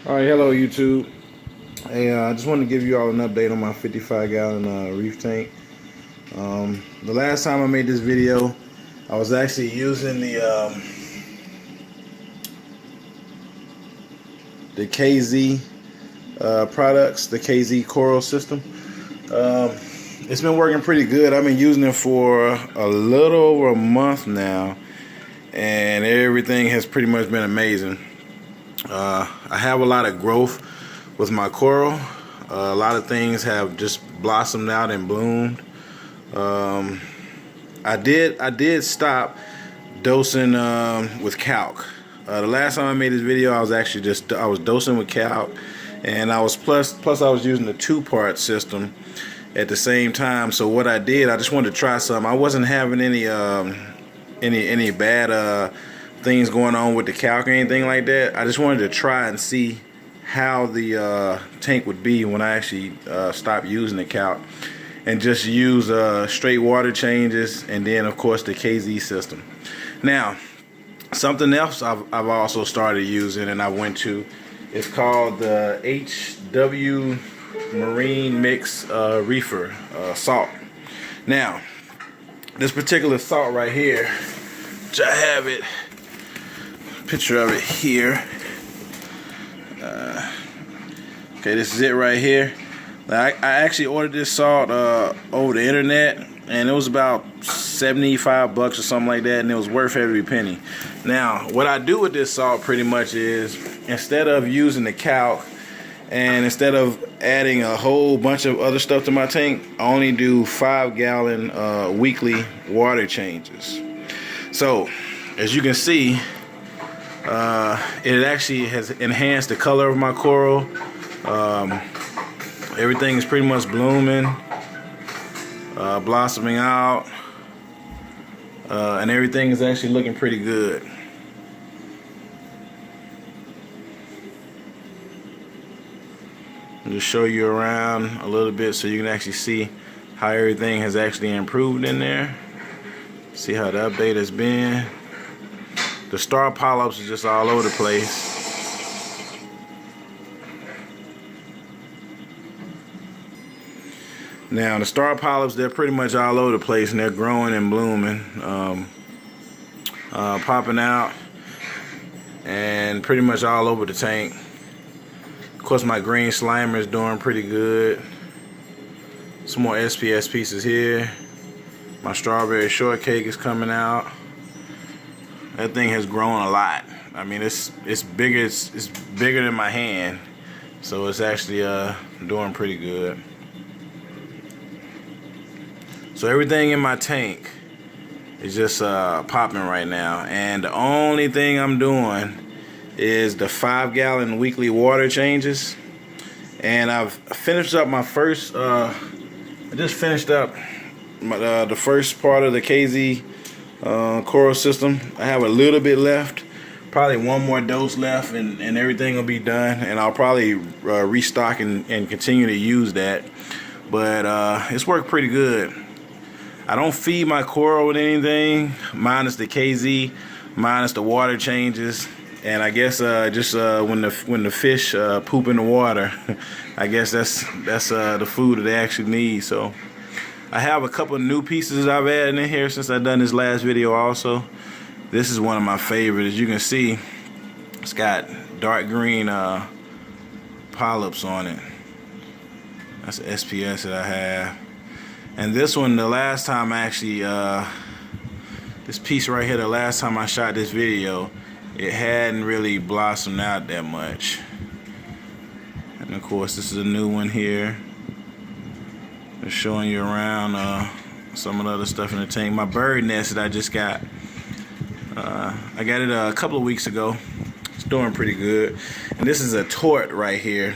Alright, hello YouTube. Hey, I just wanted to give you all an update on my 55-gallon reef tank. The last time I made this video, I was actually using the KZ products, the KZ Coral system. It's been working pretty good. I've been using it for a little over a month now, and everything has pretty much been amazing. I have a lot of growth with my coral. A lot of things have just blossomed out and bloomed. I did stop dosing with calc. The last time I made this video, I was actually I was dosing with calc, and I was plus I was using the 2-part system at the same time. So what I did, I just wanted to try something. I wasn't having any bad things going on with the calc or anything like that. I just wanted to try and see how the tank would be when I actually stopped using the calc and just use straight water changes, and then of course the KZ system. Now, something else I've also started using, and I went to, it's called the HW Marinemix reefer salt. Now, this particular salt right here, which I have it, picture of it here. Okay, this is it right here. I actually ordered this salt over the internet, and it was about 75 bucks or something like that, and it was worth every penny. Now, what I do with this salt pretty much is, instead of using the calc and instead of adding a whole bunch of other stuff to my tank, I only do 5-gallon weekly water changes. So, as you can see, it actually has enhanced the color of my coral. Everything is pretty much blooming, blossoming out, and everything is actually looking pretty good. I'll just show you around a little bit so you can actually see how everything has actually improved in there. See how the update has been. The star polyps are just all over the place. Now the star polyps, they're pretty much all over the place, and they're growing and blooming, popping out, and pretty much all over the tank. Of course, my green slimer is doing pretty good. Some more SPS pieces here. My strawberry shortcake is coming out. That thing has grown a lot. I mean, it's bigger. It's bigger than my hand, so it's actually doing pretty good. So everything in my tank is just popping right now, and the only thing I'm doing is the 5-gallon weekly water changes. And I've finished up my first. I just finished up the first part of the KZ coral system. I have a little bit left, probably one more dose left, and everything will be done, and I'll probably restock and continue to use that. But it's worked pretty good. I don't feed my coral with anything minus the KZ, minus the water changes, and I guess just when the fish poop in the water, I guess that's the food that they actually need. So I have a couple of new pieces I've added in here since I've done this last video also. This is one of my favorites. As you can see, it's got dark green polyps on it. That's the SPS that I have. And this one, the last time I actually, this piece right here, the last time I shot this video, it hadn't really blossomed out that much. And of course, this is a new one here. Just showing you around some of the other stuff in the tank. My bird nest that I just got, I got it a couple of weeks ago. It's doing pretty good. And this is a tort right here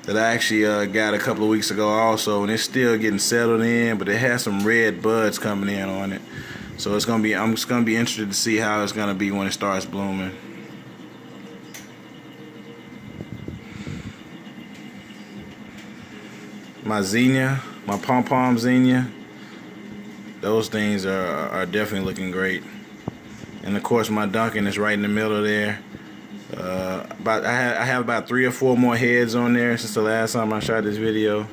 that I actually got a couple of weeks ago also, and it's still getting settled in, but it has some red buds coming in on it. So it's gonna be, I'm just gonna be interested to see how it's gonna be when it starts blooming. My zinnia, my pom-pom zinnia, those things are definitely looking great. And of course my Duncan is right in the middle there. I have about 3 or 4 more heads on there since the last time I shot this video.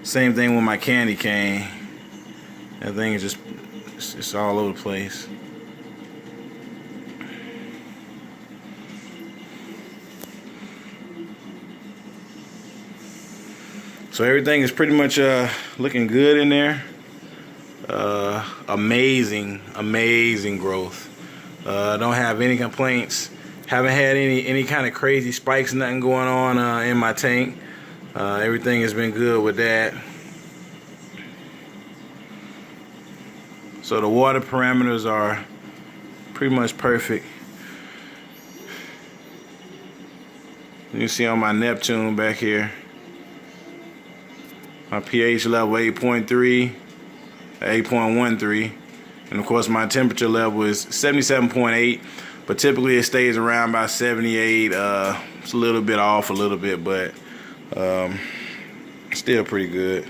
Same thing with my candy cane. That thing is just, it's all over the place. So everything is pretty much looking good in there. Amazing growth. Don't have any complaints. Haven't had any kind of crazy spikes, nothing going on in my tank. Everything has been good with that. So the water parameters are pretty much perfect. You can see on my Neptune back here, my pH level 8.3, 8.13, and of course my temperature level is 77.8, but typically it stays around about 78. It's a little bit off a little bit, but still pretty good.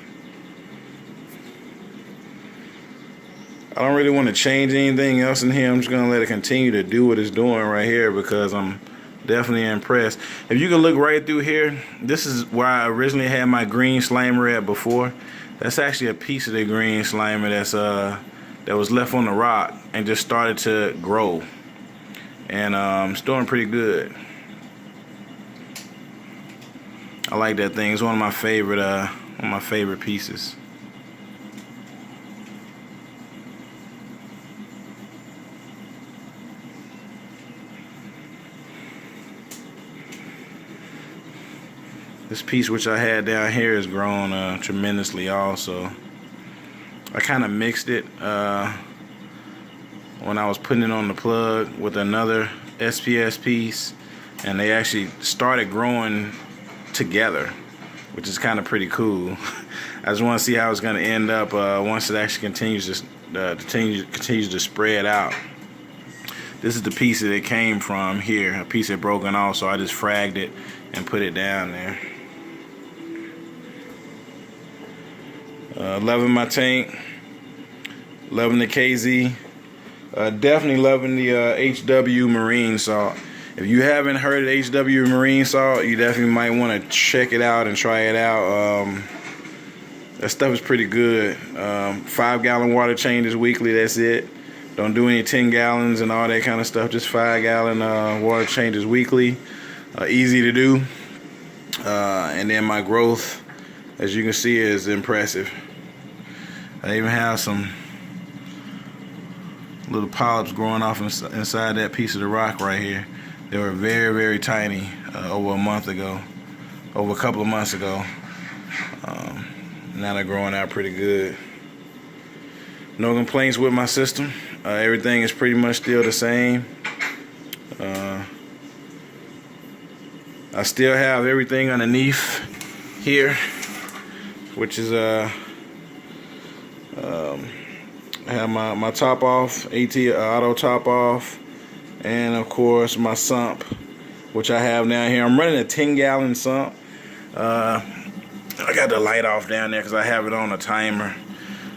I don't really want to change anything else in here. I'm just gonna let it continue to do what it's doing right here because I'm definitely impressed. If you can look right through here, this is where I originally had my green slimer at before. That's actually a piece of the green slimer that was left on the rock and just started to grow, and it's doing pretty good. I like that thing. It's one of my favorite pieces. This piece which I had down here has grown tremendously also. I kind of mixed it when I was putting it on the plug with another SPS piece, and they actually started growing together, which is kind of pretty cool. I just want to see how it's going to end up once it actually continues to spread out. This is the piece that it came from here. A piece had broken off, so I just fragged it and put it down there. Loving my tank, loving the KZ, definitely loving the HW Marine Salt. If you haven't heard of HW Marine Salt, you definitely might want to check it out and try it out. That stuff is pretty good. 5-gallon water changes weekly, that's it. Don't do any 10 gallons and all that kind of stuff, just 5-gallon water changes weekly. Easy to do. And then my growth, as you can see, is impressive. I even have some little polyps growing off inside that piece of the rock right here. They were very tiny over a couple of months ago. Now they're growing out pretty good. No complaints with my system. Everything is pretty much still the same. I still have everything underneath here, which is I have my top off, auto top off, and of course my sump, which I have down here. I'm running a 10-gallon sump. I got the light off down there because I have it on a timer.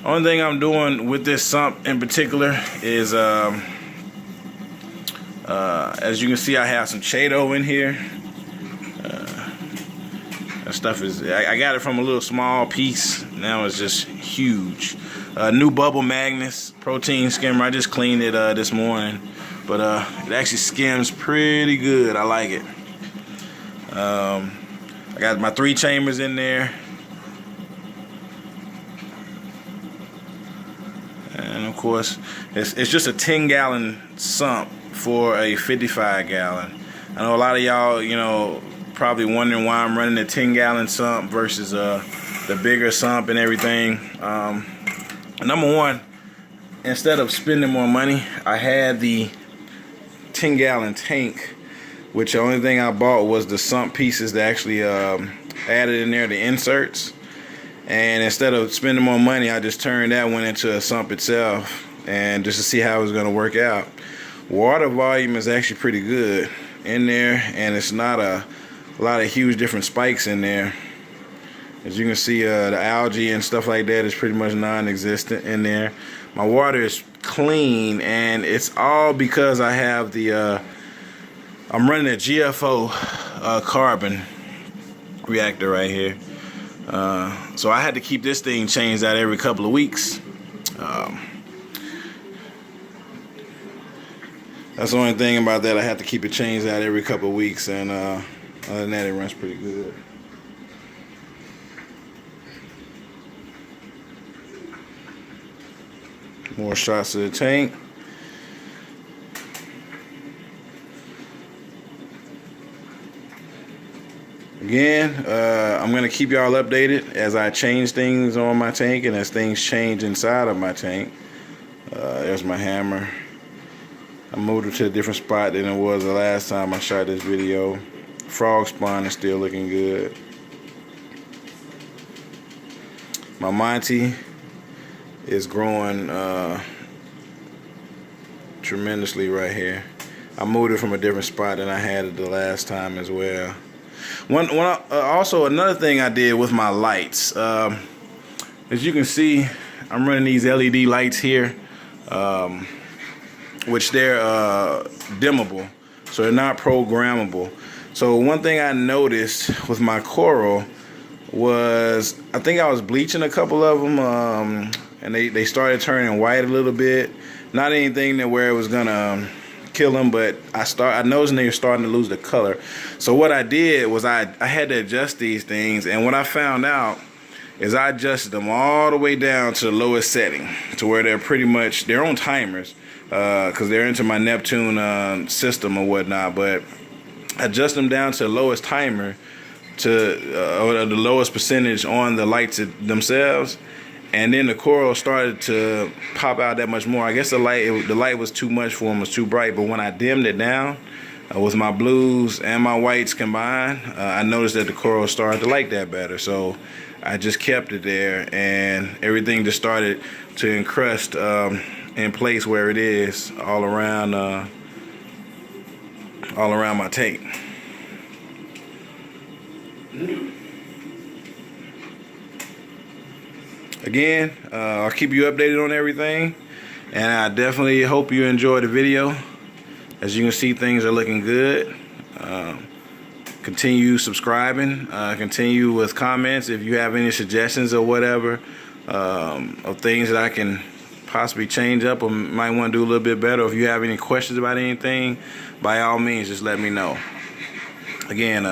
Only thing I'm doing with this sump in particular is, as you can see, I have some Chaeto in here. That stuff is, I got it from a little small piece. Now it's just huge. New bubble magnets, protein skimmer. I just cleaned it this morning, but it actually skims pretty good. I like it. I got my 3 chambers in there, and of course it's just a 10-gallon sump for a 55-gallon. I know a lot of y'all, you know, probably wondering why I'm running a 10-gallon sump versus the bigger sump and everything. Number one, instead of spending more money, I had the 10-gallon tank, which the only thing I bought was the sump pieces that actually added in there, the inserts. And instead of spending more money, I just turned that one into a sump itself, and just to see how it was going to work out. Water volume is actually pretty good in there, and it's not a lot of huge different spikes in there. As you can see, the algae and stuff like that is pretty much non-existent in there. My water is clean, and it's all because I have the I'm running a GFO carbon reactor right here. So I had to keep this thing changed out every couple of weeks. That's the only thing about that. I have to keep it changed out every couple of weeks, and other than that, it runs pretty good. More shots of the tank. Again, I'm going to keep y'all updated as I change things on my tank and as things change inside of my tank. There's my hammer. I moved it to a different spot than it was the last time I shot this video. Frog spawn is still looking good. My Monty is growing tremendously right here. I moved it from a different spot than I had it the last time as well. Also, another thing I did with my lights, as you can see, I'm running these LED lights here, which they're dimmable, so they're not programmable. So one thing I noticed with my coral was, I think I was bleaching a couple of them, and they started turning white a little bit. Not anything that where it was gonna kill them, but I noticed they were starting to lose the color. So what I did was I had to adjust these things, and what I found out is I adjusted them all the way down to the lowest setting, to where they're pretty much their own timers, because they're into my Neptune system or whatnot. But I adjust them down to the lowest timer, to the lowest percentage on the lights themselves. And then the coral started to pop out that much more. I guess the light was too much for them, was too bright. But when I dimmed it down with my blues and my whites combined, I noticed that the coral started to like that better. So I just kept it there, and everything just started to encrust in place where it is all around my tank. Again, I'll keep you updated on everything, and I definitely hope you enjoyed the video. As you can see, things are looking good. Continue subscribing, continue with comments if you have any suggestions or whatever, of things that I can possibly change up or might want to do a little bit better. If you have any questions about anything, by all means, just let me know. Again,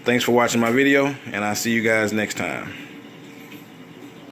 thanks for watching my video, and I'll see you guys next time.